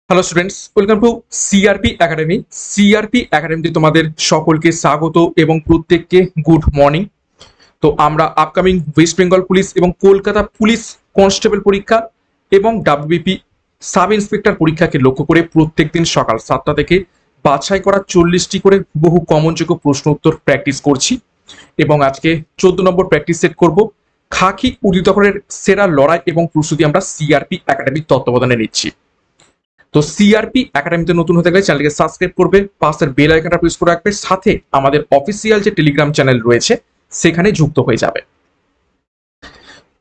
Hello students, welcome to CRP academy. CRP একাডেমিতে তোমাদের সকলকে স্বাগত এবং প্রত্যেককে গুড মর্নিং। তো আমরা আপকামিং ওয়েস্ট বেঙ্গল পুলিশ এবং কলকাতা পুলিশ কনস্টেবল পরীক্ষা এবং ডাব্লিউবিপি সাব ইন্সপেক্টর পরীক্ষাকে লক্ষ্য করে প্রত্যেকদিন সকাল 7টা থেকে বাছাই করা 40টি করে বহু কমনযোগ্য প্রশ্ন উত্তর প্র্যাকটিস করছি এবং আজকে 14 নম্বর প্র্যাকটিস সেট করব। খাকি উর্দিতকরের সেরা লড়াই এবং প্রস্তুতি আমরা সিআরপি একাডেমির তত্ত্বাবধানে নিচ্ছি। তো সিআরপি একাডেমিতে নতুন হতে গেলে চ্যানেলকে সাবস্ক্রাইব করবে, পাশের বেল আইকনটা প্রেস করে রাখবে, সাথে আমাদের অফিসিয়াল যে টেলিগ্রাম চ্যানেল রয়েছে সেখানে যুক্ত হয়ে যাবে।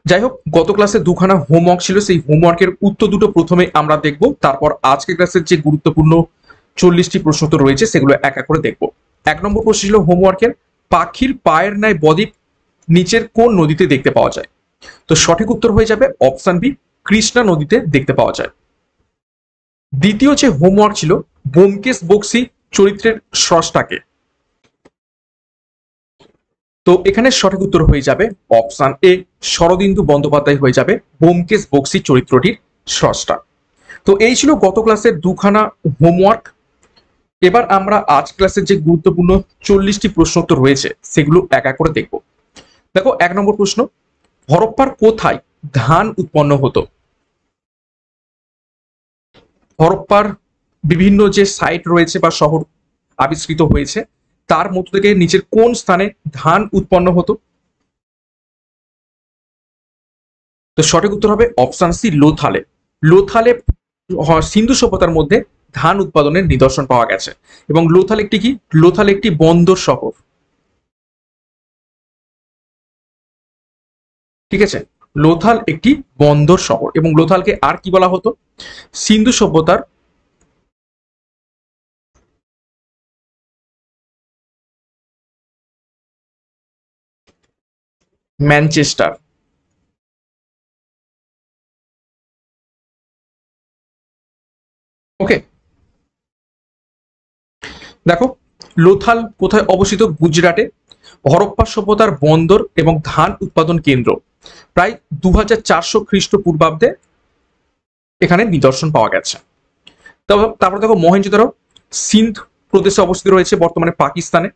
যাই হোক, গত ক্লাসে দুখানা হোমওয়ার্ক ছিল, সেই হোমওয়ার্কের উত্তর দুটো প্রথমে আমরা দেখব, তারপর আজকের ক্লাসের যে গুরুত্বপূর্ণ 40টি প্রশ্ন তো রয়েছে সেগুলো এক এক করে দেখব। 1 নম্বর প্রশ্ন ছিল হোমওয়ার্কের, পাখির পায়ের ন্যায় বদ্বীপ নিচের কোন নদীতে দেখতে পাওয়া যায়? তো সঠিক উত্তর হয়ে যাবে অপশন বি, কৃষ্ণা নদীতে দেখতে পাওয়া যায়। দ্বিতীয় যে হোমওয়ার্ক ছিল, ব্যোমকেশ বক্সী চরিত্রের স্রষ্টাকে? তো এখানে সঠিক উত্তর হয়ে যাবে অপশন এ, শরদিন্দু বন্দ্যোপাধ্যায় হয়ে যাবে ব্যোমকেশ বক্সী চরিত্রটির স্রষ্টা। তো এই ছিল গত ক্লাসের দুখানা হোমওয়ার্ক। এবার আমরা আজ ক্লাসের যে গুরুত্বপূর্ণ 40টি প্রশ্ন উত্তর রয়েছে সেগুলো এক এক করে দেখব। দেখো, 1 নম্বর প্রশ্ন, হরপ্পার কোথায় ধান উৎপন্ন হতো? হরপ্পার বিভিন্ন যে সাইট রয়েছে বা শহর আবিষ্কৃত হয়েছে তার মধ্য থেকে নিচের কোন স্থানে ধান উৎপন্ন হতো? তো সঠিক উত্তর হবে অপশন সি, লোথালে। লোথালে সিন্ধু সভ্যতার মধ্যে ধান উৎপাদনের নিদর্শন পাওয়া গেছে। এবং লোথাল একটি কি? লোথাল একটি বন্দর শহর। ঠিক আছে, লোথাল একটি বন্দর শহর এবং লোথালকে আর কি বলা হতো? সিন্ধু সভ্যতার ম্যানচেস্টার। ওকে, দেখো লোথাল কোথায় অবস্থিত? গুজরাটে। হরপ্পা সভ্যতার বন্দর এবং ধান উৎপাদন কেন্দ্র। প্রায় 2400 খ্রিস্টপূর্বাব্দে এখানে নিদর্শন পাওয়া গেছে। তারপর দেখো মহেঞ্জোদারো সিন্ধ প্রদেশে অবস্থিত রয়েছে, বর্তমানে পাকিস্তানে।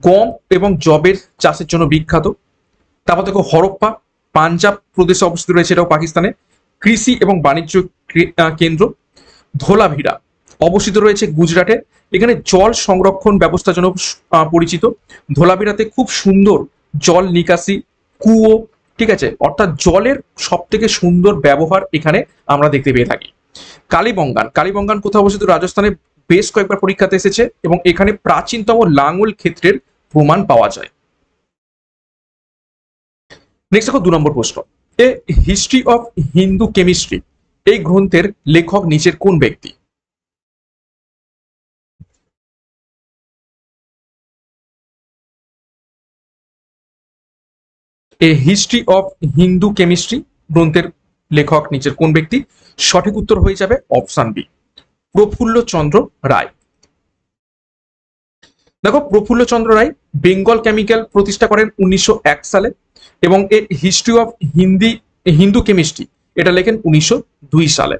গম এবং জবের চাষের জন্য বিখ্যাত। তারপর দেখো হরপ্পা পাঞ্জাব প্রদেশে অবস্থিত রয়েছে, এটাও পাকিস্তানে, কৃষি এবং বাণিজ্য কেন্দ্র। ধোলাভিরা অবস্থিত রয়েছে গুজরাটে, এখানে জল সংরক্ষণ ব্যবস্থার জন্য পরিচিত। ধোলাভিরাতে খুব সুন্দর জল নিকাশি কুয়ো, ঠিক আছে, অর্থাৎ জলের সব থেকে সুন্দর ব্যবহার এখানে আমরা দেখতে পেয়ে থাকি। কালীবঙ্গান, কালীবঙ্গান কোথায় অবস্থিত? রাজস্থানে, বেশ কয়েকবার পরীক্ষাতে এসেছে এবং এখানে প্রাচীনতম লাঙ্গল ক্ষেত্রের প্রমাণ পাওয়া যায়। নেক্সট দেখো 2 নম্বর প্রশ্ন, a history of Hindu chemistry এই গ্রন্থের লেখক নিচের কোন ব্যক্তি? A history of Hindu chemistry গ্রন্থের লেখক নিচের কোন ব্যক্তি? সঠিক উত্তর হয়ে যাবে অপশন বি, প্রফুল্লচন্দ্র রায়। দেখো, প্রফুল্লচন্দ্র রায় বেঙ্গল কেমিক্যাল প্রতিষ্ঠা করেন 1901 সালে এবং এর হিস্ট্রি অফ হিন্দু কেমিস্ট্রি এটা লেখেন 1902 সালে।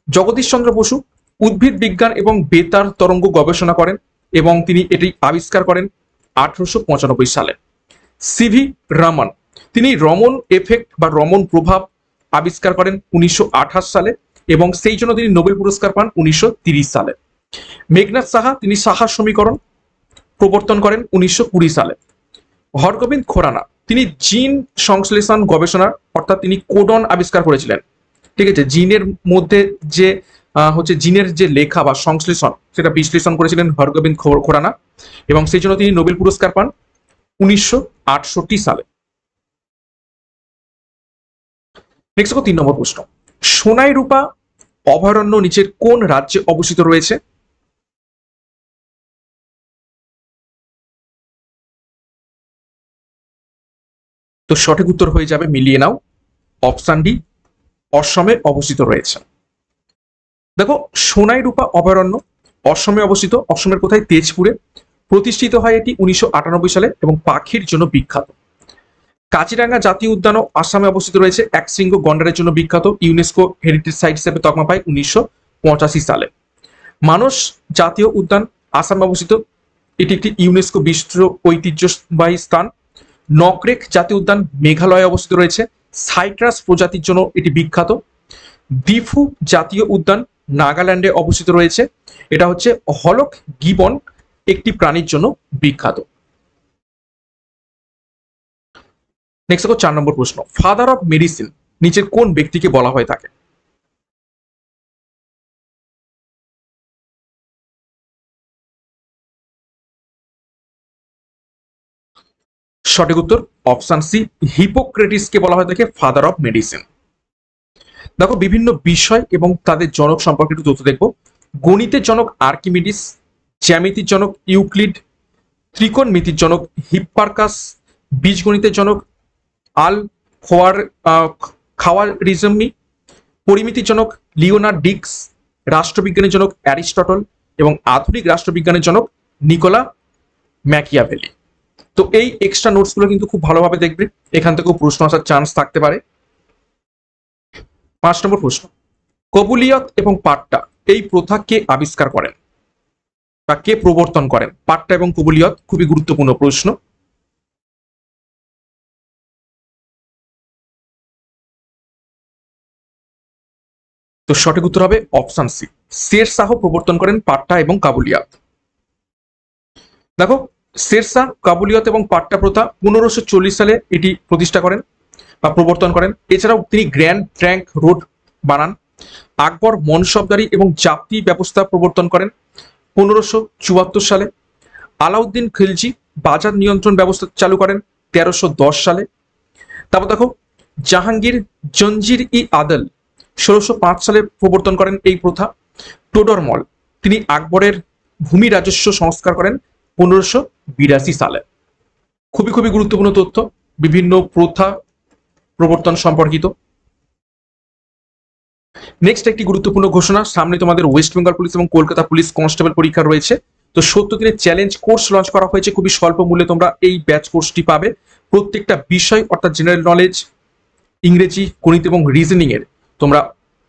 জগদীশ চন্দ্র বসু উদ্ভিদ বিজ্ঞান এবং বেতার তরঙ্গ গবেষণা করেন এবং তিনি এটি আবিষ্কার করেন 1895 সালে। সিভি রমন, তিনি রমন এফেক্ট বা রমন প্রভাব আবিষ্কার করেন 1928 সালে এবং সেই জন্য তিনি নোবেল পুরস্কার পান 1930 সালে। মেঘনাথ সাহা, তিনি সাহা সমীকরণ প্রবর্তন করেন 1920 সালে। হরগোবিন্দ খোরানা, তিনি জিন সংশ্লেষণ গবেষণা অর্থাৎ তিনি কোডন আবিষ্কার করেছিলেন। ঠিক আছে, জিনের মধ্যে যে জিনের যে লেখা বা সংশ্লেষণ সেটা বিশ্লেষণ করেছিলেন হরগোবিন্দ খোরানা এবং সেই জন্য তিনি নোবেল পুরস্কার পান 1968 সালে। নেক্সট 3 নম্বর প্রশ্ন, সোনাই রূপা অভয়ারণ্য নিচের কোন রাজ্যে অবস্থিত রয়েছে? তো সঠিক উত্তর হয়ে যাবে, মিলিয়ে নাও, অপশন ডি, অসমে অবস্থিত রয়েছে। দেখো, সোনাই রূপা অভয়ারণ্য অসমে অবস্থিত। অসমের কোথায়? তেজপুরে। প্রতিষ্ঠিত হয় এটি 1998 সালে এবং পাখির জন্য বিখ্যাত। কাজিরাঙ্গা জাতীয় উদ্যানও আসামে অবস্থিত রয়েছে, একশৃঙ্গ গন্ডারের জন্য বিখ্যাত, ইউনেস্কো হেরিটেজ সাইট হিসেবে তকমা পায় সালে। মানস জাতীয় উদ্যান আসামে অবস্থিত, এটি একটি ইউনেস্কো বিশ্ব ঐতিহ্যবাহী স্থান। নকরেক জাতীয় উদ্যান মেঘালয়ে অবস্থিত রয়েছে, সাইট্রাস প্রজাতির জন্য এটি বিখ্যাত। দিফু জাতীয় উদ্যান নাগাল্যান্ডে অবস্থিত রয়েছে, এটা হচ্ছে হলক গিবন একটি প্রাণীর জন্য বিখ্যাত। নেক্সট দেখো 4 নম্বর প্রশ্ন, ফাদার অফ মেডিসিন নিচের কোন ব্যক্তিকে বলা হয়ে থাকে? সঠিক উত্তর অপশন সি, হিপোক্রেটিসকে বলা হয়ে থাকে ফাদার অফ মেডিসিন। দেখো বিভিন্ন বিষয় এবং তাদের জনক সম্পর্কে একটু তথ্য দেখবো। গণিতের জনক আর্কিমিডিস, জ্যামিতির জনক ইউক্লিড, ত্রিকোণমিতির জনক হিপ্পার্কাস, বীজগণিতের জনক আল খাওয়ারিজমি, পরিমিতির জনক লিওনার্ড ডিক্স, রাষ্ট্রবিজ্ঞানের জনক অ্যারিস্টটল এবং আধুনিক রাষ্ট্রবিজ্ঞানের জনক নিকোলা ম্যাকিয়াভেলি। তো এই এক্সট্রা নোটসগুলো কিন্তু খুব ভালোভাবে দেখবে, এখান থেকেও প্রশ্ন আসার চান্স থাকতে পারে। 5 নম্বর প্রশ্ন, কবুলিয়ত এবং পাট্টা এই প্রথা কে আবিষ্কার করেন বা কে প্রবর্তন করেন? পাট্টা এবং কবুলিয়ত খুবই গুরুত্বপূর্ণ প্রশ্ন। তো সঠিক উত্তর হবে অপশন সি, শের শাহ প্রবর্তন করেন পাট্টা এবং কাবুলিয়াত। দেখো শেরশাহ কাবুলিয়ত এবং পাট্টা প্রথা 1540 সালে এটি প্রতিষ্ঠা করেন বা প্রবর্তন করেন। এছাড়াও তিনি গ্র্যান্ড ট্র্যাঙ্ক রোড বানান। আকবর মনসবদারি এবং জাপ্তি ব্যবস্থা প্রবর্তন করেন 1574 সালে। আলাউদ্দিন খিলজি বাজার নিয়ন্ত্রণ ব্যবস্থা চালু করেন 1310 সালে। তারপর দেখো জাহাঙ্গীর জঞ্জির ই আদল 1605 সালে প্রবর্তন করেন এই প্রথা। টোডরমল তিনি আকবরের ভূমি রাজস্ব সংস্কার করেন 1582 সালে। খুবই খুবই গুরুত্বপূর্ণ তথ্য বিভিন্ন প্রথা প্রবর্তন সম্পর্কিত। নেক্সট একটি গুরুত্বপূর্ণ ঘোষণা, সামনে তোমাদের ওয়েস্ট বেঙ্গল পুলিশ এবং কলকাতা পুলিশ কনস্টেবল পরীক্ষা রয়েছে। তো 70 দিনের চ্যালেঞ্জ কোর্স লঞ্চ করা হয়েছে, খুবই স্বল্প মূল্যে তোমরা এই ব্যাচ কোর্সটি পাবে। প্রত্যেকটা বিষয় অর্থাৎ জেনারেল নলেজ, ইংরেজি, গণিত এবং রিজনিং এর তোমরা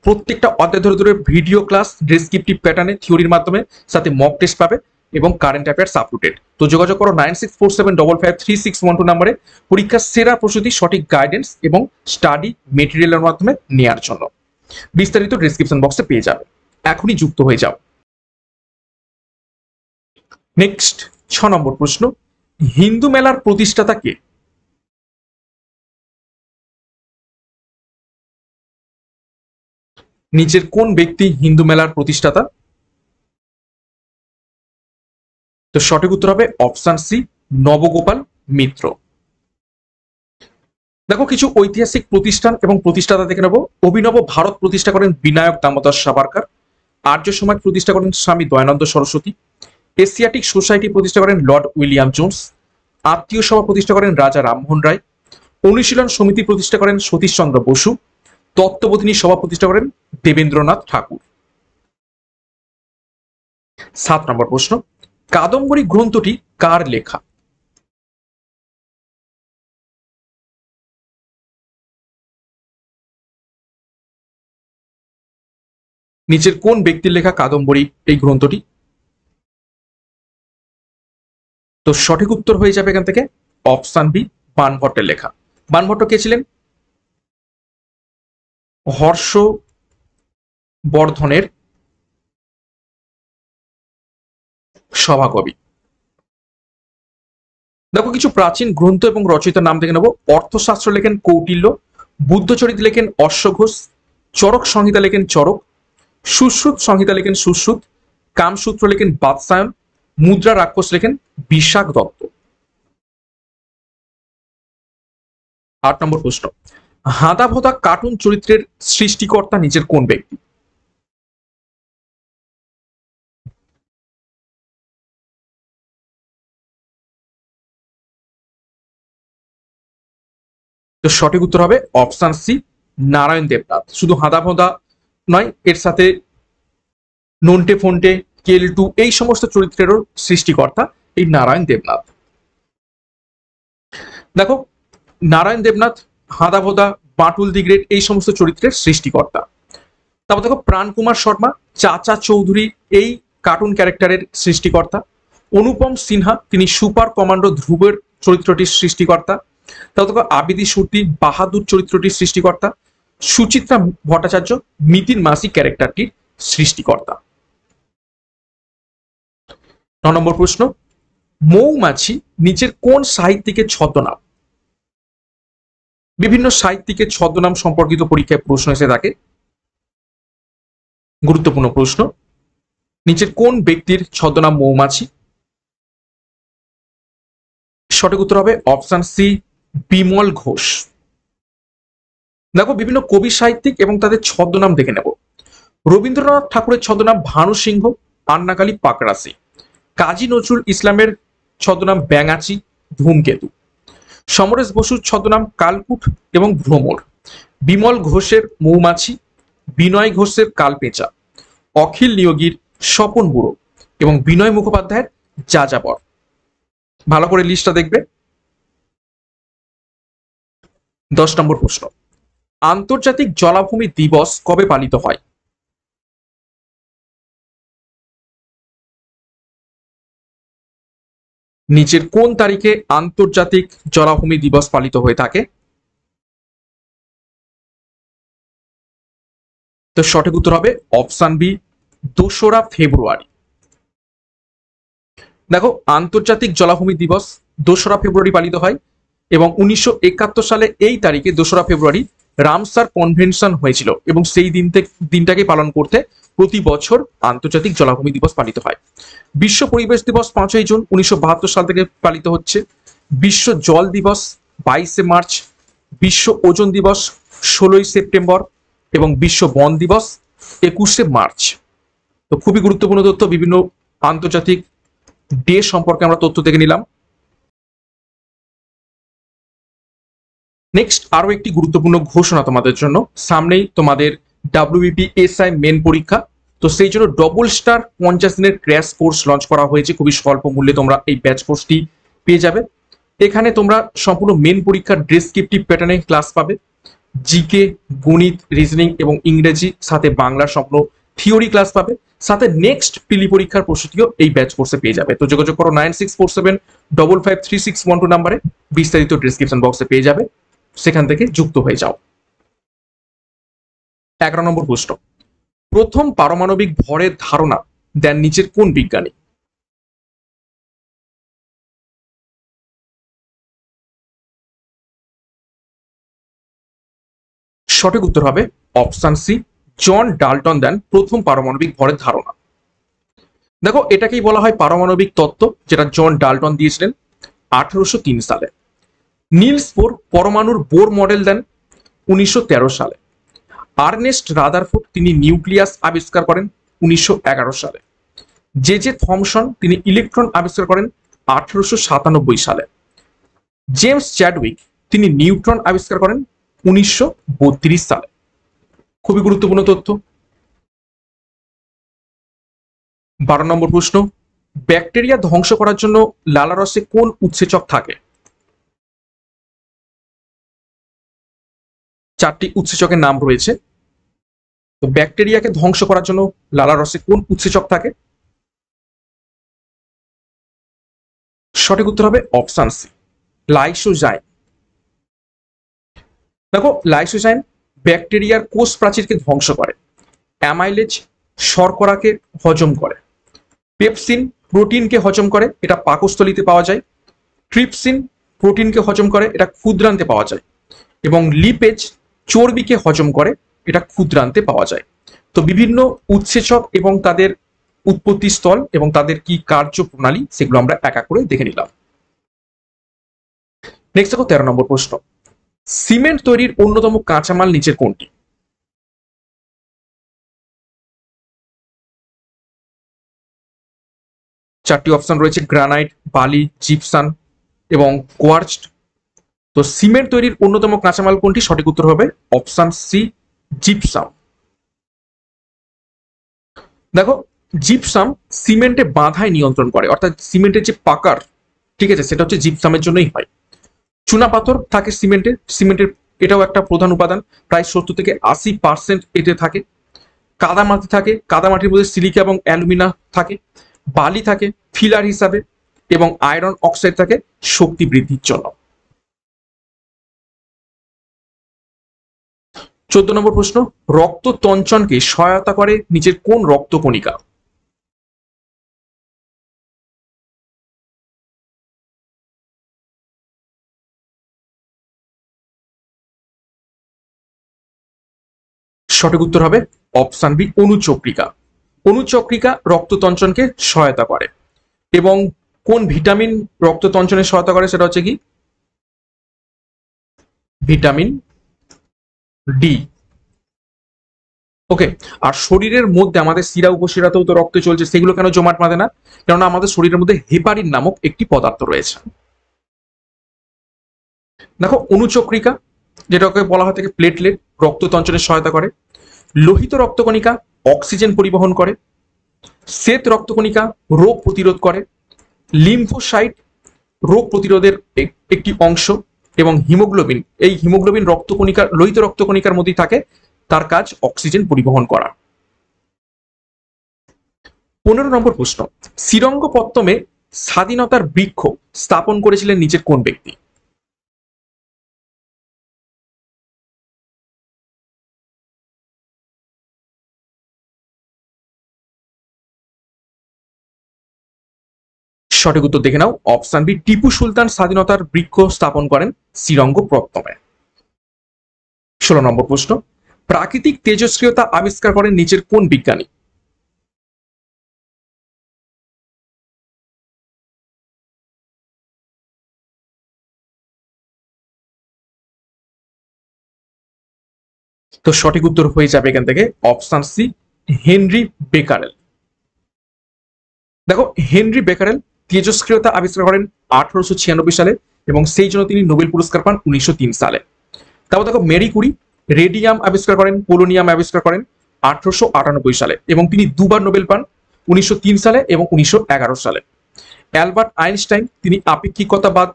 প্রত্যেকটা অধ্যায় ধরে ধরে ভিডিও ক্লাস ডেসক্রিপটিভ প্যাটার্নে থিওরির মাধ্যমে, সাথে মক টেস্ট পাবে এবং কারেন্ট অ্যাফেয়ার্স আপডেটেড। তো যোগাযোগ করো 9647553612 নম্বরে পরীক্ষার সেরা প্রস্তুতি, সঠিক গাইডেন্স এবং স্টাডি মেটেরিয়ালের মাধ্যমে নেওয়ার জন্য। বিস্তারিত ডেসক্রিপশন বক্সে পেয়ে যাবে, এখনই যুক্ত হয়ে যাও। নেক্সট 6 নম্বর প্রশ্ন, হিন্দু মেলার প্রতিষ্ঠাতা কে? নিচের কোন ব্যক্তি হিন্দু মেলার প্রতিষ্ঠাতা? তো সঠিক উত্তর হবে অপশন সি, নবগোপাল মিত্র। দেখো কিছু ঐতিহাসিক প্রতিষ্ঠান এবং প্রতিষ্ঠাতা দেখে নেব। অভিনব ভারত প্রতিষ্ঠা করেন বিনায়ক দামোদর সাভারকার। আর্য সমাজ প্রতিষ্ঠা করেন স্বামী দয়ানন্দ সরস্বতী। এশিয়াটিক সোসাইটি প্রতিষ্ঠা করেন লর্ড উইলিয়াম জোন্স। আত্মীয় সভা প্রতিষ্ঠা করেন রাজা রামমোহন রায়। অনুশীলন সমিতি প্রতিষ্ঠা করেন সতীশচন্দ্র বসু। তত্ত্ববোধিনী সভা প্রতিষ্ঠা করেন দেবেন্দ্রনাথ ঠাকুর। 7 নম্বর প্রশ্ন, কাদম্বরী গ্রন্থটি কার লেখা? নিচের কোন ব্যক্তির লেখা কাদম্বরী এই গ্রন্থটি? তো সঠিক উত্তর হয়ে যাবে এখান থেকে অপশন বি, বাণভট্টের লেখা। বাণভট্ট কে ছিলেন? হর্ষবর্ধনের সভাকবি। দেখো কিছু প্রাচীন গ্রন্থ এবং রচয়িতার নাম দেখে নেব। অর্থশাস্ত্র লেখেন কৌটিল্য। বুদ্ধচরিত লেখেন অশ্বঘোষ। চরক সংহিতা লেখেন চরক। সুশ্রুত সংহিতা লেখেন সুশ্রুত। কামসূত্র লেখেন বাৎসায়ন। মুদ্রা রাক্ষস লেখেন বিশাখ দত্ত। 8 নম্বর প্রশ্ন, হাঁদাভোঁদা কার্টুন চরিত্রের সৃষ্টিকর্তা নিচের কোন ব্যক্তি? তো সঠিক উত্তর হবে অপশন সি, নারায়ণ দেবনাথ। শুধু হাঁদাভোঁদা নয়, এর সাথে নন্টে ফন্টে, কেলটু এই সমস্ত চরিত্রেরও সৃষ্টিকর্তা এই নারায়ণ দেবনাথ। দেখো নারায়ণ দেবনাথ, হাঁদাভোঁদা, বাঁটুল দি গ্রেট এই সমস্ত চরিত্রের সৃষ্টিকর্তা। তারপর দেখো প্রাণ কুমার শর্মা চাচা চৌধুরী এই কার্টুন ক্যারেক্টারের সৃষ্টিকর্তা। অনুপম সিনহা তিনি সুপার কমান্ডো ধ্রুবের চরিত্রটির সৃষ্টিকর্তা। তারপর দেখো আবিদি সুরতি বাহাদুর চরিত্রটির সৃষ্টিকর্তা। সুচিত্রা ভট্টাচার্য মিতিন মাসি ক্যারেক্টারটির সৃষ্টিকর্তা। 9 নম্বর প্রশ্ন, মৌমাছি নিচের কোন সাহিত্যিকের ছদ্মনাম? বিভিন্ন সাহিত্যিকের ছদ্মনাম সম্পর্কিত পরীক্ষায় প্রশ্ন এসে থাকে। গুরুত্বপূর্ণ প্রশ্ন, নিচের কোন ব্যক্তির ছদ্মনাম মৌমাছি? সঠিক উত্তর হবে অপশন সি, বিমল ঘোষ। দেখো বিভিন্ন কবি সাহিত্যিক এবং তাদের ছদ্মনাম দেখে নেব। রবীন্দ্রনাথ ঠাকুরের ছদ্মনাম ভানু সিংহ, আন্নাকালী পাকরাসি। কাজী নজরুল ইসলামের ছদ্মনাম ব্যাঙাচি, ধূমকেতু। সমরেশ বসুর ছদ্মনাম কালকুট এবং ভ্রমর। বিমল ঘোষের মৌমাছি, বিনয় ঘোষের কালপেঁচা। অখিল নিয়োগীর স্বপন বুড়ো এবং বিনয় মুখোপাধ্যায়ের যাযাবর। ভালো করে লিস্টটা দেখবে। 10 নম্বর প্রশ্ন, আন্তর্জাতিক জলাভূমি দিবস কবে পালিত হয়? নিচের কোন তারিখে আন্তর্জাতিক জলাভূমি দিবস পালিত হয়ে থাকে? তো সঠিক উত্তর হবে অপশন বি, 2রা ফেব্রুয়ারি। দেখো আন্তর্জাতিক জলাভূমি দিবস 2রা ফেব্রুয়ারি পালিত হয় এবং 1971 সালে এই তারিখে 2রা ফেব্রুয়ারি রামসার কনভেনশন হয়েছিল এবং সেই দিনটাকে পালন করতে প্রতি বছর আন্তর্জাতিক জলাভূমি দিবস পালিত হয়। বিশ্ব পরিবেশ দিবস 5ই জুন 1972 সাল থেকে পালিত হচ্ছে। বিশ্ব জল দিবস 22শে মার্চ। বিশ্ব ওজন দিবস 16ই সেপ্টেম্বর এবং বিশ্ব বন দিবস 21শে মার্চ। তো খুবই গুরুত্বপূর্ণ তথ্য, বিভিন্ন আন্তর্জাতিক ডে সম্পর্কে আমরা তথ্য দেখে নিলাম। নেক্সট আরো একটি গুরুত্বপূর্ণ ঘোষণা তোমাদের জন্য, সামনেই তোমাদের WBPSI মেন পরীক্ষা। তো সেই জন্য ডবল স্টার 50 দিনের ক্র্যাশ কোর্স লঞ্চ করা হয়েছে। খুবই স্বল্প মূল্যে তোমরা এই ব্যাচ কোর্সটি পেয়ে যাবে। এখানে তোমরা সম্পূর্ণ মেন পরীক্ষার ডেসক্রিপটিভ প্যাটার্নে ক্লাস পাবে। জিকে, গণিত, রিজনিং এবং ইংরেজি, সাথে বাংলার সম্পূর্ণ থিওরি ক্লাস পাবে। সাথে নেক্সট পিলি পরীক্ষার প্রস্তুতিও এই ব্যাচ কোর্সে পেয়ে যাবে। তো যোগাযোগ করো 9647553612 নাম্বারে, বিস্তারিত ডেসক্রিপশন বক্সে পেয়ে যাবে, সেখান থেকে যুক্ত হয়ে যাও। 11 নম্বর প্রশ্ন, প্রথম পারমাণবিক ভরের ধারণা দেন নিচের কোন বিজ্ঞানী? সঠিক উত্তর হবে অপশন সি, জন ডাল্টন দেন প্রথম পারমাণবিক ভরের ধারণা। দেখো এটাকেই বলা হয় পারমাণবিক তত্ত্ব, যেটা জন ডাল্টন দিয়েছিলেন 1803 সালে। নিলস বোর পরমাণুর বোর মডেল দেন 1913 সালে। আর্নেস্ট রাদারফোর্ড তিনি নিউক্লিয়াস আবিষ্কার করেন 1911 সালে। জে থমসন তিনি ইলেকট্রন আবিষ্কার করেন 1897 সালে। জেমস চ্যাডউইক তিনি নিউট্রন আবিষ্কার করেন 1932 সালে। খুবই গুরুত্বপূর্ণ তথ্য। 12 নম্বর প্রশ্ন, ব্যাকটেরিয়া ধ্বংস করার জন্য লালারসে কোন উৎসেচক থাকে? 4টি উৎসেচকের নাম রয়েছে। তো ব্যাকটেরিয়াকে ধ্বংস করার জন্য লালারসে কোন উৎসেচক থাকে? সঠিক উত্তর হবে অপশন সি, লাইসোজাইম। দেখো লাইসোজাইম ব্যাকটেরিয়ার কোষ প্রাচীরকে ধ্বংস করে। অ্যামাইলেজ শর্করাকে হজম করে। পেপসিন প্রোটিনকে হজম করে, এটা পাকস্থলীতে পাওয়া যায়। ট্রিপসিন প্রোটিনকে হজম করে, এটা ক্ষুদ্রান্তে পাওয়া যায়। এবং লিপেজ চর্বিকে হজম করে, এটা ক্ষুদ্রান্তে পাওয়া যায়। তো বিভিন্ন উৎসেচক এবং তাদের উৎপত্তি স্থল এবং তাদের কি কার্যপ্রণালী সেগুলো আমরা এক এক করে দেখে নিলাম। নেক্সট দেখো 13 নম্বর প্রশ্ন, সিমেন্ট তৈরির অন্যতম কাঁচামাল নিচের কোনটি? চারটি অপশন রয়েছে, গ্রানাইট, বালি, জিপসাম এবং কোয়ার্চড। তো সিমেন্ট তৈরির অন্যতম কাঁচামাল কোনটি? সঠিক উত্তর হবে অপশন সি, জিপসাম। দেখো জিপসাম সিমেন্টে বাধায় নিয়ন্ত্রণ করে, অর্থাৎ সিমেন্টের যে পাকার, ঠিক আছে, সেটা হচ্ছে জিপসামের জন্যই হয়। চুনাপাথর থাকে সিমেন্টের, এটাও একটা প্রধান উপাদান, প্রায় 70 থেকে 80% এতে থাকে। কাদামাটি থাকে, কাদামাটির মধ্যে সিলিকা এবং অ্যালুমিনা থাকে, বালি থাকে ফিলার হিসাবে, এবং আয়রন অক্সাইড থাকে শক্তি বৃদ্ধির জন্য। 14 নম্বর প্রশ্ন, রক্ত তঞ্চনকে সহায়তা করে নিচের কোন রক্তকণিকা? সঠিক উত্তর হবে অপশন বি, অনুচক্রিকা। অনুচক্রিকা রক্ত তঞ্চনকে সহায়তা করে। এবং কোন ভিটামিন রক্ত তঞ্চনে সহায়তা করে সেটা হচ্ছে কি ভিটামিন ডি। ওকে। আর শরীরের মধ্যে আমাদের শিরা উপশিরাতেও তো রক্ত চলছে, সেগুলো কেন জমাট বাঁধে না? কেননা আমাদের শরীরের মধ্যে হেপারিন নামক একটি পদার্থ রয়েছে। দেখো, অনুচক্রিকা যেটাকে বলা হয় থাকে প্লেটলেট, রক্ত তঞ্চনে সহায়তা করে। লোহিত রক্তকণিকা অক্সিজেন পরিবহন করে। শ্বেত রক্তকণিকা রোগ প্রতিরোধ করে। লিম্ফোসাইট রোগ প্রতিরোধের একটি অংশ। এবং হিমোগ্লোবিন, এই হিমোগ্লোবিন রক্তকণিকা লোহিত রক্তকণিকার মধ্যেই থাকে, তার কাজ অক্সিজেন পরিবহন করা। 15 নম্বর প্রশ্ন, শ্রীরঙ্গপত্তমে স্বাধীনতার বৃক্ষ স্থাপন করেছিলেন নিচের কোন ব্যক্তি? সঠিক উত্তর দেখে নাও, অপশন বি, টিপু সুলতান স্বাধীনতার বৃক্ষ স্থাপন করেন শ্রীরঙ্গপত্তমে। 16 নম্বর প্রশ্ন, প্রাকৃতিক তেজস্ক্রিয়তা আবিষ্কার করেন নিচের কোন বিজ্ঞানী? তো সঠিক উত্তর হয়ে যাবে এখান থেকে অপশন সি, হেনরি বেকারেল। দেখো, হেনরি বেকারেল তেজস্ক্রিয়তা আবিষ্কার করেন 1896 সালে, এবং সেই জন্য তিনি নোবেল পুরস্কার পান 1903 সালে। তারপর দেখো, মেরি কুরি রেডিয়াম আবিষ্কার করেন, পোলোনিয়াম আবিষ্কার করেন 1898 সালে, এবং তিনি দুবার নোবেল পান, 1903 সালে এবং 1911 সালে। অ্যালবার্ট আইনস্টাইন তিনি আপেক্ষিকতাবাদ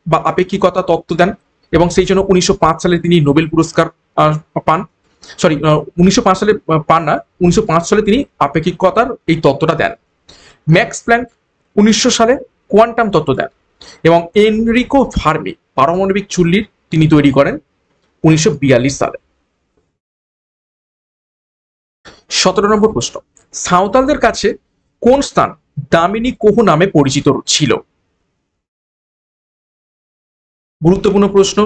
বা আপেক্ষিকতা তত্ত্ব দেন, এবং সেই জন্য 1905 সালে তিনি নোবেল পুরস্কার পান। সরি, 1905 সালে পান না, 1905 সালে তিনি আপেক্ষিকতার এই তত্ত্বটা দেন। ম্যাক্স প্ল্যাঙ্ক 1900 সালে কোয়ান্টাম তত্ত্ব দেন, এবং এনরিকো ফার্মি পারমাণবিক চুল্লির তিনি তৈরি করেন 1942 সালে। 17 নম্বর প্রশ্ন, সাঁওতালদের কাছে কোন স্থান দামিনী কোহ নামে পরিচিত ছিল? গুরুত্বপূর্ণ প্রশ্ন।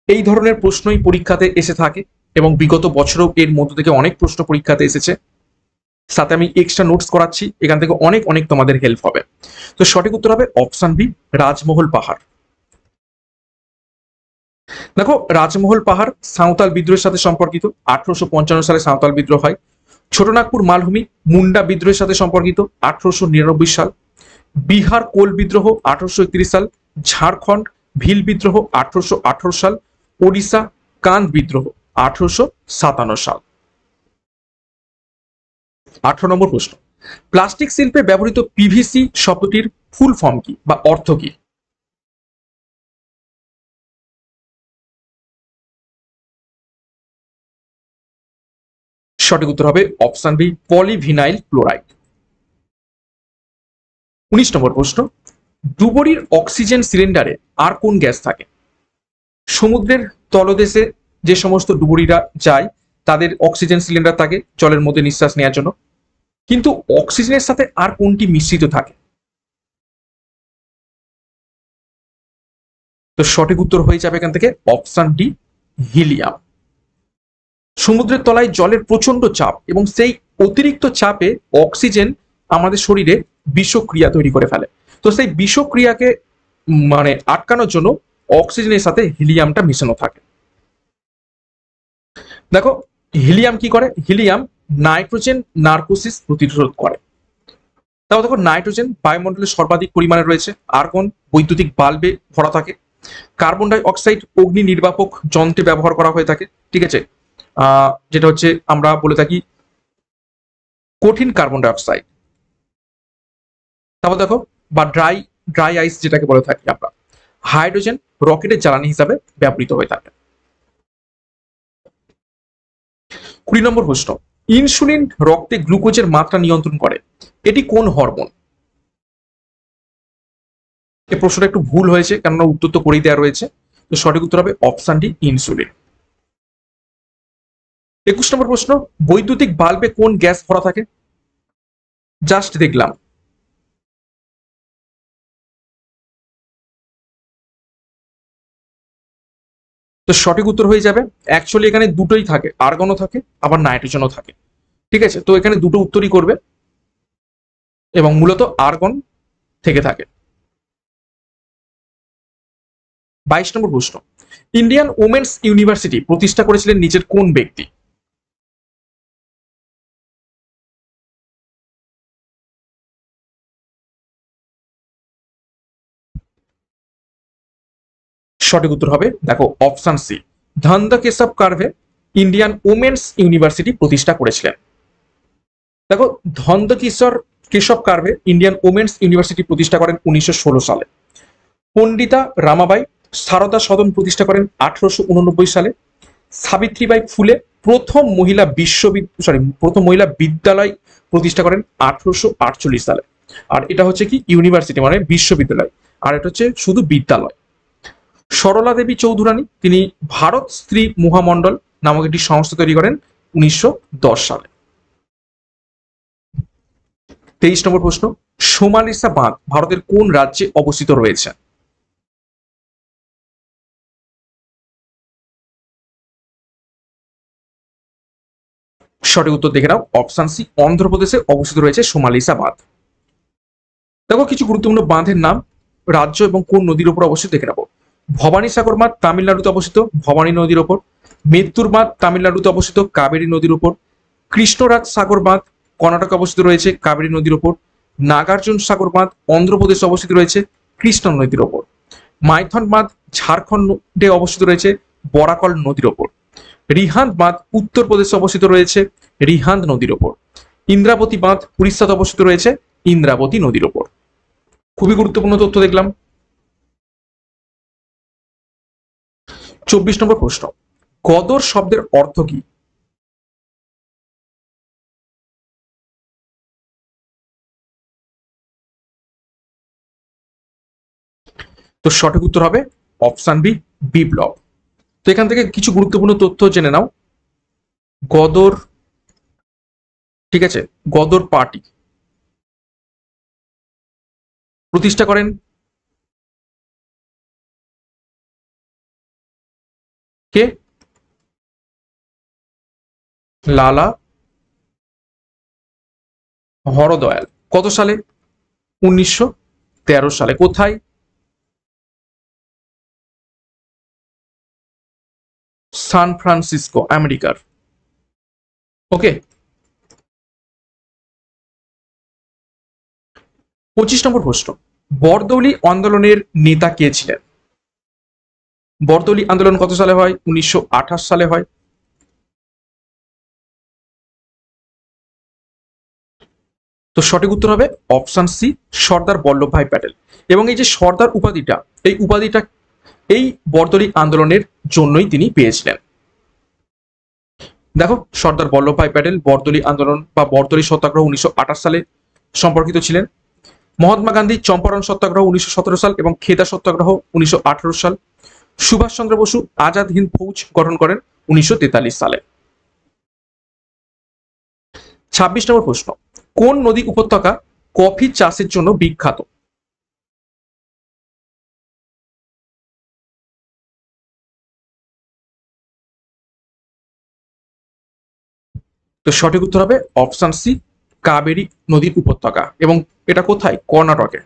এই ধরনের প্রশ্নই পরীক্ষাতে এসে থাকে, এবং বিগত বছরেও এর মধ্য থেকে অনেক প্রশ্ন পরীক্ষাতে এসেছে। সাথে আমি এক্সট্রা নোটস করাচ্ছি, এখান থেকে অনেক অনেক তোমাদের হেল্প হবে। তো সঠিক উত্তর হবে অপশন বি, রাজমহল পাহাড়। দেখো, রাজমহল পাহাড় সাঁওতাল বিদ্রোহের সাথে সম্পর্কিত। 1855 সালে সাঁওতাল বিদ্রোহ হয়। ছোটনাগপুর মালভূমি মুন্ডা বিদ্রোহের সাথে সম্পর্কিত, 1899 সাল। বিহার কোল বিদ্রোহ 1831 সাল। ঝাড়খণ্ড ভিল বিদ্রোহ 1818 সাল। ওড়িশা কান্দ বিদ্রোহ 1857 সাল। 18 নম্বর প্রশ্ন, প্লাস্টিক শিল্পে ব্যবহৃত পিভিসি শব্দটির ফুল ফর্ম কি বা অর্থ কি? সঠিক উত্তর হবে অপশন বি, পলিভিনাইল ক্লোরাইড। 19 নম্বর প্রশ্ন, ডুবুরির অক্সিজেন সিলিন্ডারে আর কোন গ্যাস থাকে? সমুদ্রের তলদেশে যে সমস্ত ডুবুরিরা যায় তাদের অক্সিজেন সিলিন্ডার থাকে জলের মধ্যে নিঃশ্বাস নেওয়ার জন্য, কিন্তু অক্সিজেনের সাথে আর কোনটি মিশ্রিত থাকে? তো সঠিক উত্তর হয়ে যাবে এখান থেকে অপশন ডি, হিলিয়াম। সমুদ্রের তলায় জলের প্রচন্ড চাপ, এবং সেই অতিরিক্ত চাপে অক্সিজেন আমাদের শরীরে বিষক্রিয়া তৈরি করে ফেলে। তো সেই বিষক্রিয়াকে মানে আটকানোর জন্য অক্সিজেনের সাথে হিলিয়ামটা মিশানো থাকে। দেখো, হিলিয়াম কি করে? হিলিয়াম নাইট্রোজেন নার্কোসিস প্রতিরোধ করে। তাও দেখো, নাইট্রোজেন বায়ুমণ্ডলে সর্বাধিক পরিমাণে রয়েছে, আর্গন বৈদ্যুতিক বাল্বে ভরা থাকে, কার্বন ডাই অক্সাইড অগ্নি নির্বাপক যন্ত্রে ব্যবহার করা হয়ে থাকে, ঠিক আছে, যেটা হচ্ছে আমরা বলে থাকি কঠিন কার্বন ডাই অক্সাইড। তারপর দেখো, বা ড্রাই ড্রাই আইস যেটাকে বলে থাকি আমরা, হাইড্রোজেন রকেটের জ্বালানি হিসাবে ব্যবহৃত হয়ে থাকে। 20 নম্বর প্রশ্ন, ইনসুলিন রক্তে গ্লুকোজের মাত্রা নিয়ন্ত্রণ করে, এটি কোন হরমোন? এই প্রশ্নটা একটু ভুল হয়েছে, কেননা উত্তর তো করেই দেওয়া রয়েছে। তো সঠিক উত্তর হবে অপশন ডি, ইনসুলিন। 21 নম্বর প্রশ্ন, বৈদ্যুতিক বাল্বে কোন গ্যাস ভরা থাকে? জাস্ট দেখলাম। তো সঠিক উত্তর হয়ে যাবে, অ্যাকচুয়ালি এখানে দুটোই থাকে, আর্গনও থাকে আবার নাইট্রোজেনও থাকে। ঠিক আছে, তো এখানে দুটো উত্তরই করবে এবং মূলত আর্গন থেকে থাকে। 22 নম্বর প্রশ্ন, ইন্ডিয়ান ওমেন্স ইউনিভার্সিটি প্রতিষ্ঠা করেছিলেন নিচের কোন ব্যক্তি? সঠিক উত্তর হবে, দেখো option C, Dhondo Keshav Karve Indian women's university প্রতিষ্ঠা করেছিলেন। দেখো, Dhondo Kishore Keshav Karve Indian women's university প্রতিষ্ঠা করেন 1916 সালে। পণ্ডিতা রামাবাই সারদা সদন প্রতিষ্ঠা করেন 1889 সালে। সাবিত্রীবাই ফুলে প্রথম মহিলা বিদ্যালয় প্রতিষ্ঠা করেন 1848 সালে। আর এটা হচ্ছে কি ইউনিভার্সিটি মানে বিশ্ববিদ্যালয়, আর এটা হচ্ছে শুধু বিদ্যালয়। সরলা দেবী চৌধুরানী তিনি ভারত স্ত্রী মহামণ্ডল নামক একটি সংস্থা তৈরি করেন 1910 সালে। 23 নম্বর প্রশ্ন, সোমালিসা বাঁধ ভারতের কোন রাজ্যে অবস্থিত রয়েছে? সঠিক উত্তর দেখে নাও, অপশন সি, অন্ধ্রপ্রদেশে অবস্থিত রয়েছে সোমালিসা বাঁধ। দেখো, কিছু গুরুত্বপূর্ণ বাঁধের নাম, রাজ্য এবং কোন নদীর উপর অবস্থিত দেখে নেবো। ভবানী সাগর বাঁধ তামিলনাড়ুতে অবস্থিত, ভবানী নদীর উপর। মেত্তুর বাঁধ তামিলনাড়ুতে অবস্থিত, কাবেরী নদীর উপর। কৃষ্ণরাজ সাগর বাঁধ কর্ণাটকে অবস্থিত রয়েছে, কাবেরী নদীর উপর। নাগার্জুন সাগর বাঁধ অন্ধ্রপ্রদেশে অবস্থিত রয়েছে, কৃষ্ণা নদীর উপর। মাইথন বাঁধ ঝাড়খণ্ডে অবস্থিত রয়েছে, বরাকল নদীর উপর। রিহান্দ বাঁধ উত্তরপ্রদেশে অবস্থিত রয়েছে, রিহান্দ নদীর উপর। ইন্দ্রাবতী বাঁধ উড়িষ্যাতে অবস্থিত রয়েছে, ইন্দ্রাবতী নদীর উপর। খুবই গুরুত্বপূর্ণ তথ্য দেখলাম। 24 নম্বর প্রশ্ন, গদর শব্দের অর্থ কি? তো সঠিক উত্তর হবে অপশন বি, বিপ্লব। তো এখান থেকে কিছু গুরুত্বপূর্ণ তথ্য জেনে নাও। গদর, ঠিক আছে, গদর পার্টি প্রতিষ্ঠা করেন কে? লালা হরদয়াল। কত সালে? 1913 সালে। কোথায়? সান ফ্রান্সিসকো, আমেরিকার। ওকে। 25 নম্বর প্রশ্ন, বরদৌলি আন্দোলনের নেতা কে ছিলেন? বরদৌলি আন্দোলন কত সালে হয়? 1928 সালে হয়। তো সঠিক উত্তর হবে অপশন সি, সর্দার বল্লভভাই প্যাটেল। এবং এই যে সর্দার উপাধিটা, এই উপাধিটা এই বরদৌলি আন্দোলনের জন্যই তিনি পেয়েছিলেন। দেখো, সর্দার বল্লভভাই প্যাটেল বরদৌলি আন্দোলন বা বরদৌলি সত্যাগ্রহ 1928 সালে সম্পর্কিত ছিলেন। মহাত্মা গান্ধী চম্পারণ সত্যাগ্রহ 1917 সাল এবং খেদা সত্যাগ্রহ 1918 সাল। সুভাষচন্দ্র বসু আজাদ হিন্দ ফৌজ গঠন করেন 1943 সালে। 26 নম্বর প্রশ্ন, কোন নদী উপত্যকা কফি চাষের জন্য বিখ্যাত? তো সঠিক উত্তর হবে অপশন সি, কাবেরী নদীর উপত্যকা। এবং এটা কোথায়? কর্ণাটকে।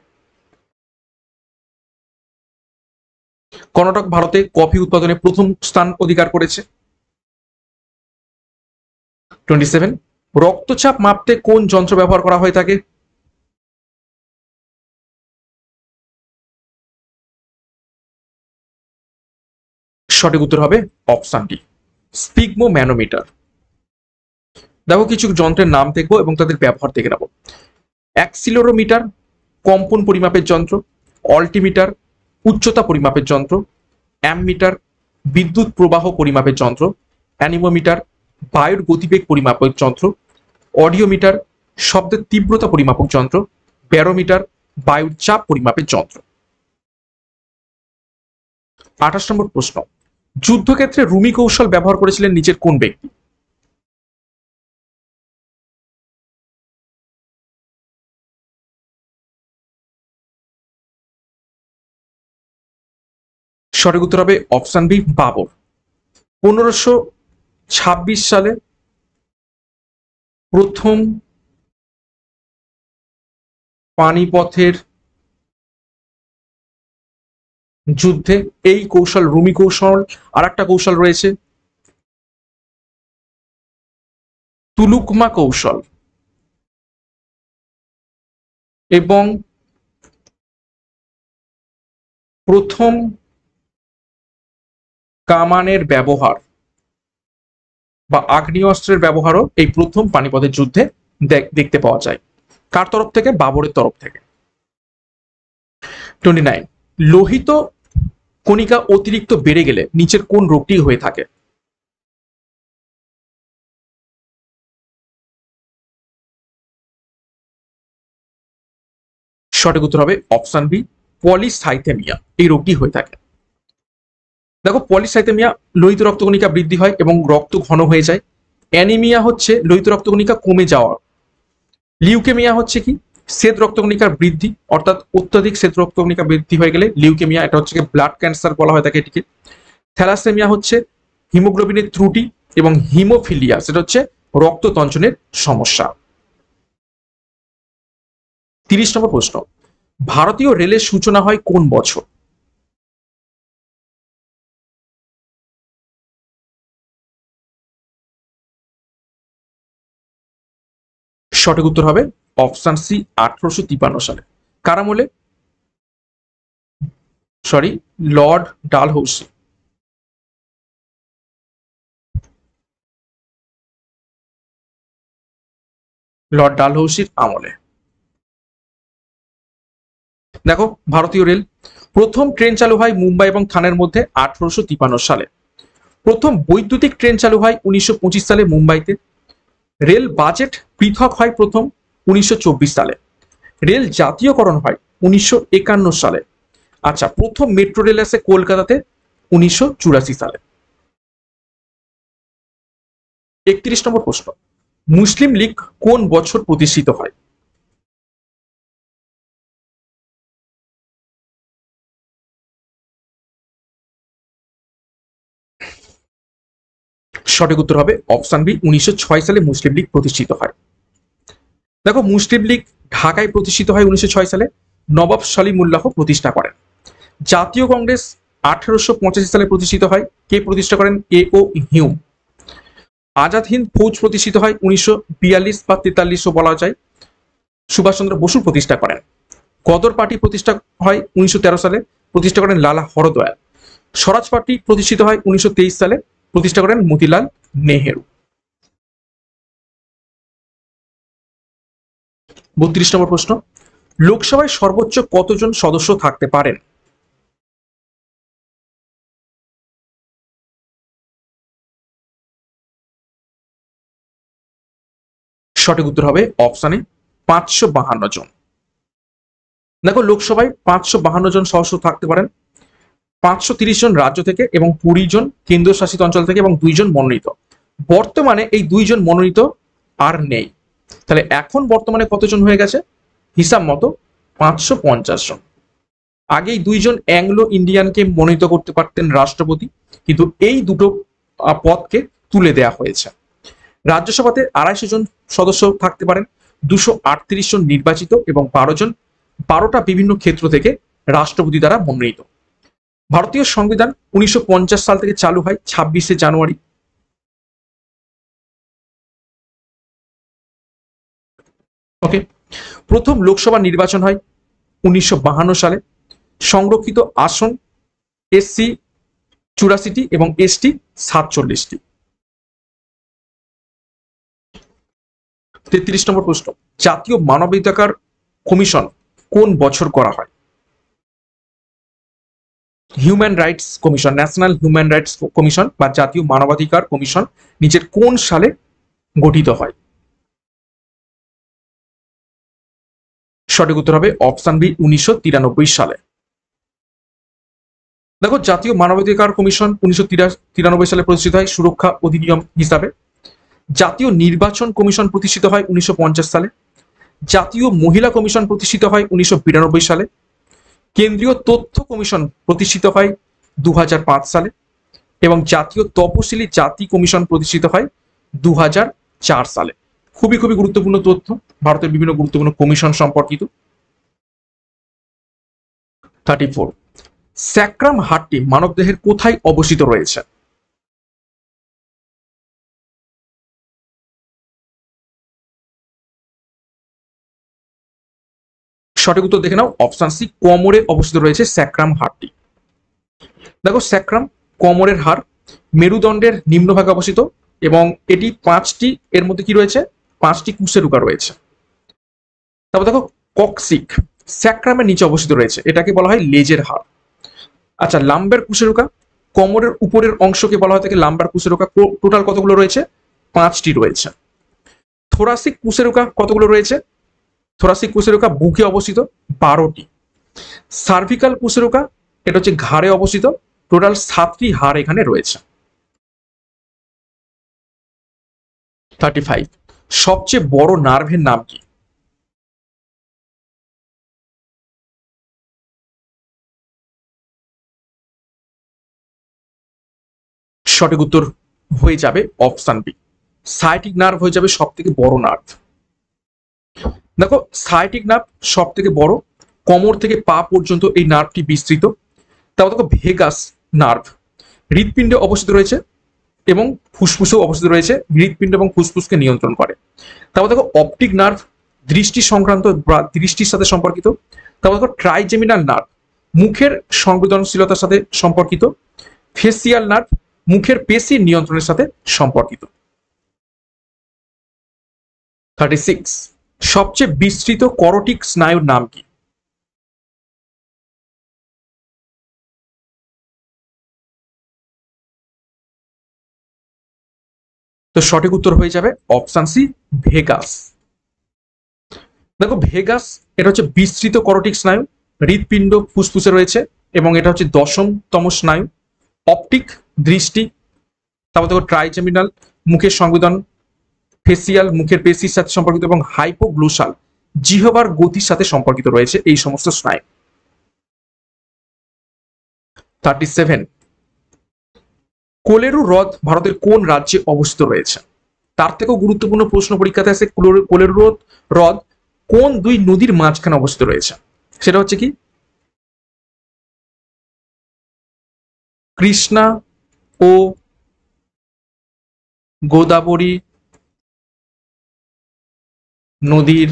কর্ণাটক ভারতে কফি উৎপাদনে প্রথম স্থান অধিকার করেছে। 27, রক্তচাপ মাপতে কোন যন্ত্র ব্যবহার করা হয়ে থাকে? সঠিক উত্তর হবে অপশন ডি, স্পিগমো ম্যানোমিটার। দেখো, কিছু যন্ত্রের নাম দেখবো এবং তাদের ব্যবহার দেখে নেবো। অ্যাক্সিলোরোমিটার কম্পন পরিমাপের যন্ত্র, অল্টিমিটার উচ্চতা পরিমাপের যন্ত্র, অ্যামমিটার বিদ্যুৎ প্রবাহ পরিমাপের যন্ত্র, অ্যানিমোমিটার বায়ুর গতিবেগ পরিমাপক যন্ত্র, অডিওমিটার শব্দের তীব্রতা পরিমাপক যন্ত্র, ব্যারোমিটার বায়ুর চাপ পরিমাপের যন্ত্র। 28 নম্বর প্রশ্ন, যুদ্ধক্ষেত্রে রুমি কৌশল ব্যবহার করেছিলেন নিচের কোন ব্যক্তি? সঠিক উত্তর হবে অপশন বি, বাবর। 1526 সালে প্রথম পানিপথের যুদ্ধে এই কৌশল, রুমি কৌশল, আর একটা কৌশল রয়েছে তুলুকমা কৌশল, এবং প্রথম কামানের ব্যবহার বা আগ্নেয়াস্ত্রের ব্যবহারও এই প্রথম পানিপথের যুদ্ধে দেখতে পাওয়া যায়। কার তরফ থেকে? বাবরের তরফ থেকে। 29, লোহিত কণিকা অতিরিক্ত বেড়ে গেলে নিচের কোন রোগটি হয়ে থাকে? সঠিক উত্তর হবে অপশন বি, পলিসাইথেমিয়া। এই রোগটি হয়ে থাকে। দেখো, পলিসাইথেমিয়া লোহিত রক্তকণিকা বৃদ্ধি হয় এবং রক্ত ঘন হয়ে যায়। অ্যানিমিয়া হচ্ছে লোহিত রক্তকণিকা কমে যাওয়া। লিউকেমিয়া হচ্ছে কি? শ্বেত রক্তকণিকার বৃদ্ধি, অর্থাৎ অত্যাধিক শ্বেত রক্তকণিকা বৃদ্ধি হয়ে গেলে লিউকেমিয়া, এটা হচ্ছে ব্লাড ক্যান্সার বলা হয় তাকে এটিকে। থ্যালাসেমিয়া হচ্ছে হিমোগ্লোবিনের ত্রুটি, এবং হিমোফিলিয়া সেটা হচ্ছে রক্ততঞ্চনের সমস্যা। 30 নম্বর প্রশ্ন, ভারতীয় রেলের সূচনা হয় কোন বছর? সঠিক উত্তর হবে অপশন সি, 1853 সালে। কার আমলে? লর্ড ডালহৌসি। লর্ড ডালহৌসির আমলে। দেখো, ভারতীয় রেল প্রথম ট্রেন চালু হয় মুম্বাই এবং থানের মধ্যে 1853 সালে। প্রথম বৈদ্যুতিক ট্রেন চালু হয় 1925 সালে মুম্বাইতে। রেল বাজেট পৃথক হয় প্রথম 1924 সালে। রেল জাতীয়করণ হয় 1951 সালে। আচ্ছা, প্রথম মেট্রো রেল আসে কলকাতাতে 1984 সালে। 31 নম্বর প্রশ্ন, মুসলিম লীগ কোন বছর প্রতিষ্ঠিত হয়? সঠিক উত্তর হবে অপশন বি, 1906 সালে মুসলিম লীগ প্রতিষ্ঠিত হয়। দেখো, মুসলিম লীগ ঢাকায় প্রতিষ্ঠিত হয় 1906 সালে। নবাব সলিমুল্লাহ প্রতিষ্ঠা করেন। জাতীয় কংগ্রেস 1885 সালে প্রতিষ্ঠিত হয়। কে প্রতিষ্ঠা করেন? এ ও হিউম। আজাদ হিন্দ ফৌজ প্রতিষ্ঠিত হয় 1942 বা 43 বলা যায়, সুভাষচন্দ্র বসু প্রতিষ্ঠা করেন। গদর পার্টি প্রতিষ্ঠা হয় 1913 সালে, প্রতিষ্ঠা করেন লালা হরদয়াল। স্বরাজ পার্টি প্রতিষ্ঠিত হয় 1923 সালে, প্রতিষ্ঠা করেন মতিলাল নেহেরু। 32 নম্বর প্রশ্ন, লোকসভায় সর্বোচ্চ কতজন সদস্য থাকতে পারেন? সঠিক উত্তর হবে অপশনে 552 জন। দেখো, লোকসভায় 552 জন সদস্য থাকতে পারেন। 530 জন রাজ্য থেকে এবং 20 জন কেন্দ্র শাসিত অঞ্চল থেকে এবং 2 জন মনোনীত। বর্তমানে এই 2 জন মনোনীত আর নেই। তাহলে এখন বর্তমানে কতজন হয়ে গেছে? হিসাব মতো 550 জন। আগে 2 জন অ্যাংলো ইন্ডিয়ানকে মনোনীত করতে পারতেন রাষ্ট্রপতি, কিন্তু এই দুটো পদকে তুলে দেয়া হয়েছে। রাজ্যসভাতে 250 জন সদস্য থাকতে পারেন। 238 জন নির্বাচিত এবং 12টা বিভিন্ন ক্ষেত্র থেকে রাষ্ট্রপতি দ্বারা মনোনীত। ভারতীয় সংবিধান 1950 সাল থেকে চালু হয় 26শে জানুয়ারি। ওকে, প্রথম লোকসভা নির্বাচন হয় 1952 সালে। সংরক্ষিত আসন এসসি 84টি এবং এসটি 47টি। 33 নম্বর প্রশ্ন, জাতীয় মানবাধিকার কমিশন কোন বছর করা হয়? Human rights commission, national human rights commission বা জাতীয় মানবাধিকার কমিশন নিচের কোন সালে গঠিত হয়? সঠিক উত্তর হবে অপশন বি 1993 সালে। দেখো, জাতীয় মানবাধিকার কমিশন 1993 সালে প্রতিষ্ঠিত হয় সুরক্ষা অধিনিয়ম হিসাবে। জাতীয় নির্বাচন কমিশন প্রতিষ্ঠিত হয় 1950 সালে। জাতীয় মহিলা কমিশন প্রতিষ্ঠিত হয় 1992 সালে। কেন্দ্রীয় তথ্য কমিশন প্রতিষ্ঠিত হয় 2005 সালে এবং জাতীয় তপশিলি জাতি কমিশন প্রতিষ্ঠিত হয় 2004 সালে। খুবই খুবই গুরুত্বপূর্ণ তথ্য ভারতের বিভিন্ন গুরুত্বপূর্ণ কমিশন সম্পর্কিত। 34, স্যাক্রাম হাড়টি মানবদেহের কোথায় অবস্থিত রয়েছে? সঠিক উত্তর দেখে নাও, অপশন সি কোমরে অবস্থিত রয়েছে স্যাক্রাম হাড়টি। দেখো, স্যাক্রাম কোমরের হাড় মেরুদণ্ডের নিম্নভাগে অবস্থিত এবং এটি পাঁচটি, এর মধ্যে কি রয়েছে, পাঁচটি কুশেরুকা রয়েছে। তারপর দেখো, কক্সিক স্যাক্রামের নিচে অবস্থিত রয়েছে, এটাকে বলা হয় লেজের হাড়। আচ্ছা, লাম্বার কুশেরুকা কোমরের উপরের অংশকে বলা হয় থাকে লাম্বার কুশেরুকা। টোটাল কতগুলো রয়েছে? পাঁচটি রয়েছে। থোরাসিক কুশেরুকা কতগুলো রয়েছে? থোরাসিক কুশেরুকা বুকে অবস্থিত 12টি। সার্ভিকাল কুশেরুকা এটা হচ্ছে ঘাড়ে অবস্থিত, টোটাল 7টি হাড় এখানে রয়েছে। 35, সবচেয়ে বড় নার্ভের নাম কি? সঠিক উত্তর হয়ে যাবে অপশন বি, সায়াটিক নার্ভ হয়ে যাবে সব থেকে বড় নার্ভ। দেখো, সায়াটিক নার্ভ সব থেকে বড়, কোমর থেকে পা পর্যন্ত এই নার্ভটি বিস্তৃত। তারপর দেখো, ভেগাস নার্ভ হৃৎপিণ্ডে অবস্থিত রয়েছে এবং ফুসফুসেও অবস্থিত রয়েছে, হৃৎপিণ্ড এবং ফুসফুসকে নিয়ন্ত্রণ করে। তারপর দেখো, অপটিক নার্ভ দৃষ্টি সংক্রান্ত বা দৃষ্টির সাথে সম্পর্কিত। তারপর দেখো, ট্রাইজেমিনাল নার্ভ মুখের সংবেদনশীলতার সাথে সম্পর্কিত। ফেসিয়াল নার্ভ মুখের পেশির নিয়ন্ত্রণের সাথে সম্পর্কিত। 36, সবচেয়ে বিস্তৃত করটিক স্নায়ুর নাম কি? তো সঠিক উত্তর হয়ে যাবে অপশন সি, ভেগাস। দেখো, ভেগাস এটা হচ্ছে বিস্তৃত করটিক স্নায়ু, হৃৎপিণ্ড ফুসফুসে রয়েছে এবং এটা হচ্ছে 10তম স্নায়ু। অপটিক দৃষ্টি, তারপর দেখো ট্রাইজেমিনাল মুখের সংবেদন, ফেসিয়াল মুখের পেশির সাথে সম্পর্কিত এবং হাইপোগ্লোসাল জিহ্বার গতির সাথে সম্পর্কিত রয়েছে এই সমস্ত স্নায়ু। 37, কোলেরু হ্রদ ভারতের কোন রাজ্যে অবস্থিত রয়েছে? তার থেকেও গুরুত্বপূর্ণ প্রশ্ন পরীক্ষাতে আসে, কোলেরু হ্রদ কোন দুই নদীর মাঝখানে অবস্থিত রয়েছে? সেটা হচ্ছে কি, কৃষ্ণা ও গোদাবরী নদীর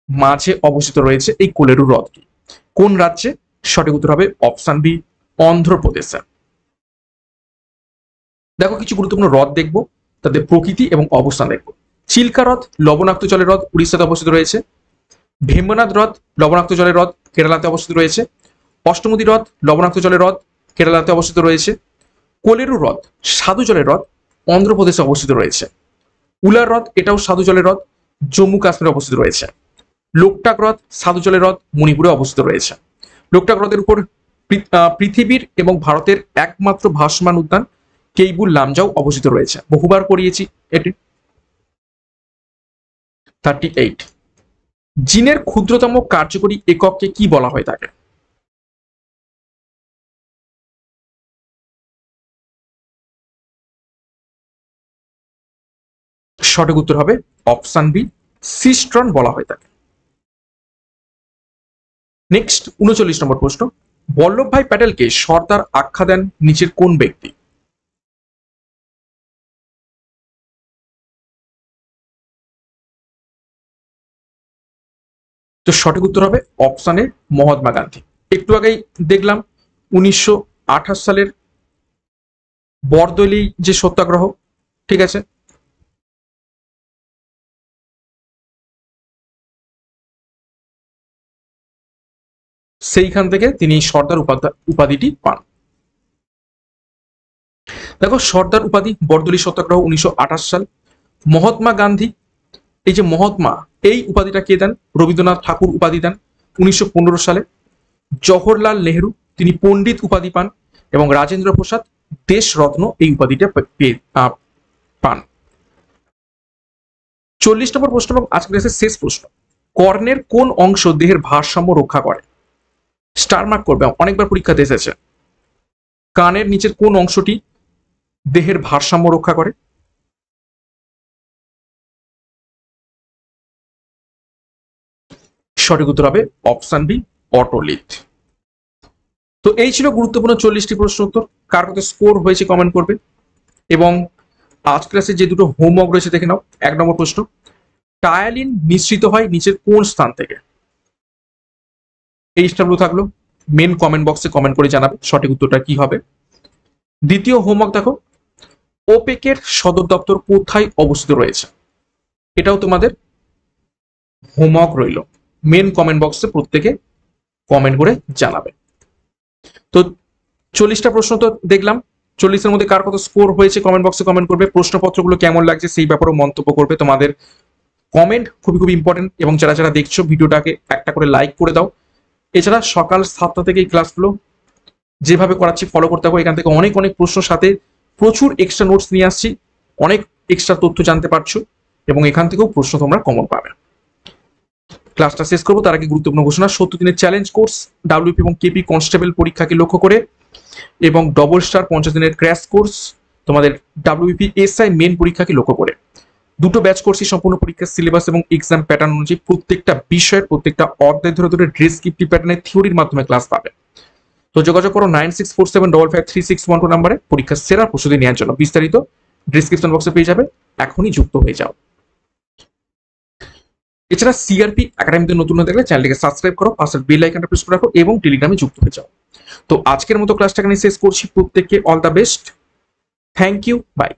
মাঝে অবস্থিত রয়েছে এই কোলেরু হ্রদটি। কোন রাজ্যে? সঠিক উত্তর হবে অপশন বি, অন্ধ্রপ্রদেশে। দেখো, কিছু গুরুত্বপূর্ণ হ্রদ দেখবো, তাদের প্রকৃতি এবং অবস্থান দেখবো। চিল্কা হ্রদ লবণাক্ত জলের হ্রদ, উড়িষ্যাতে অবস্থিত রয়েছে। ভেম্বনাথ হ্রদ লবণাক্ত জলের হ্রদ, কেরালাতে অবস্থিত রয়েছে। অষ্টমতী হ্রদ লবণাক্ত জলের হ্রদ, কেরালাতে অবস্থিত রয়েছে। কোলেরু হ্রদ স্বাদু জলের হ্রদ, অন্ধ্রপ্রদেশে অবস্থিত রয়েছে। উলার হ্রদ এটাও স্বাদু জলের হ্রদ, জম্মু কাশ্মীরে অবস্থিত রয়েছে। লোকটাক হ্রদ স্বাদু জলের হ্রদ, মণিপুরে অবস্থিত রয়েছে। লোকটাক হ্রদের উপর পৃথিবীর এবং ভারতের একমাত্র ভাসমান উদ্যান কেইবুল লামজাও অবস্থিত রয়েছে, বহুবার পড়িয়েছি এটি। 38, জিনের ক্ষুদ্রতম কার্যকরী একককে কি বলা হয় থাকে? সঠিক উত্তর হবে অপশন বি, সিস্ট্রন বলা হয় থাকে। নেক্সট 39 নম্বর প্রশ্ন, বল্লভভাই প্যাটেলকে সর্দার আখ্যা দেন নিচের কোন ব্যক্তি? তো সঠিক উত্তর হবে অপশন এ, মহাত্মা গান্ধী। একটু আগেই দেখলাম 1928 সালের বরদলি যে সত্যাগ্রহ, ঠিক আছে, সেইখান থেকে তিনি সর্দার উপাধিটি পান। দেখো, সর্দার উপাধি বরদলি সত্যাগ্রহ 1928 সাল। মহাত্মা গান্ধী, এই যে মহাত্মা, এই উপাধিটা কে দেন? রবীন্দ্রনাথ ঠাকুর উপাধি দেন 1915 সালে। জওহরলাল নেহরু তিনি পণ্ডিত উপাধি পান এবং রাজেন্দ্র প্রসাদ দেশরত্ন এই উপাধিটা পান। 40 নম্বর প্রশ্ন এবং আজকের ক্লাসের শেষ প্রশ্ন, কর্ণের কোন অংশ দেহের ভারসাম্য রক্ষা করে? স্টার মার্ক করবে, অনেকবার পরীক্ষাতে এসেছে। কানের নিচের কোন অংশটি দেহের ভারসাম্য রক্ষা করে? সঠিক উত্তর হবে অপশন বি, অটোলিথ। তো এই ছিল গুরুত্বপূর্ণ 40টি প্রশ্ন উত্তর। কার কত স্কোর হয়েছে কমেন্ট করবে। এবং আজ ক্লাসে যে দুটো হোমওয়ার্ক রয়েছে দেখে নাও। 1 নম্বর প্রশ্ন, টায়ালিন নিঃসৃত হয় নিচের কোন স্থান থেকে? এই স্টারগুলো থাকলো, মেন কমেন্ট বক্সে কমেন্ট করে জানাবে সঠিক উত্তরটা কি হবে। দ্বিতীয় হোমওয়ার্ক দেখো, ওপেকের সদর দপ্তর কোথায় অবস্থিত রয়েছে? এটাও তোমাদের হোমওয়ার্ক রইল, মেন কমেন্ট বক্সে প্রত্যেকে কমেন্ট করে জানাবে। তো 40টা প্রশ্ন তো দেখলাম, 40-এর মধ্যে কার কত স্কোর হয়েছে কমেন্ট বক্সে কমেন্ট করবে। প্রশ্নপত্রগুলো কেমন লাগছে সেই ব্যাপারেও মন্তব্য করবে। তোমাদের কমেন্ট খুবই খুবই ইম্পর্টেন্ট, এবং যারা যারা দেখছো ভিডিওটাকে একটা করে লাইক করে দাও। এছাড়া সকাল 7টা থেকে এই ক্লাসগুলো যেভাবে করাচ্ছি ফলো করতে হবে। এখান থেকে অনেক অনেক প্রশ্নের সাথে প্রচুর এক্সট্রা নোটস নিয়ে আসছি, অনেক এক্সট্রা তথ্য জানতে পারছো, এবং এখান থেকেও প্রশ্ন তোমরা কমন পাবে। ক্লাসটা শেষ করবো তার আগে গুরুত্বপূর্ণ ঘোষণা, 70 দিনের চ্যালেঞ্জ কোর্স ডাব্লিউপি এবং কেপি কনস্টেবল পরীক্ষাকে লক্ষ্য করে, এবং ডবল স্টার 50 দিনের ক্র্যাশ কোর্স তোমাদের ডাব্লিউপি এসআই মেন পরীক্ষাকে লক্ষ্য করে। দুটো ব্যাচ কোর্সই সম্পূর্ণ পরীক্ষার সিলেবাস এবং এক্সাম প্যাটার্ন অনুযায়ী প্রত্যেকটা বিষয়ের প্রত্যেকটা অধ্যায় ধরে ধরে ডেসক্রিপটিভ প্যাটার্নের থিওরির মাধ্যমে ক্লাস পাবে। তো যোগাযোগ করো 9647553612 নম্বরে পরীক্ষার সেরা প্রস্তুতি নেওয়ার জন্য। বিস্তারিত ডেসক্রিপশন বক্সে পেয়ে যাবে, এখনই যুক্ত হয়ে যাও। এছাড়া সিআরপি একাডেমিতে নতুন হয়ে থাকলে চ্যানেলটিকে সাবস্ক্রাইব করো, পাশের বেল আইকনটা প্রেস করে রাখো এবং টেলিগ্রামে যুক্ত হয়ে যাও। তো আজকের মতো ক্লাসটাকে শেষ করছি। প্রত্যেককে all the best, thank you, by.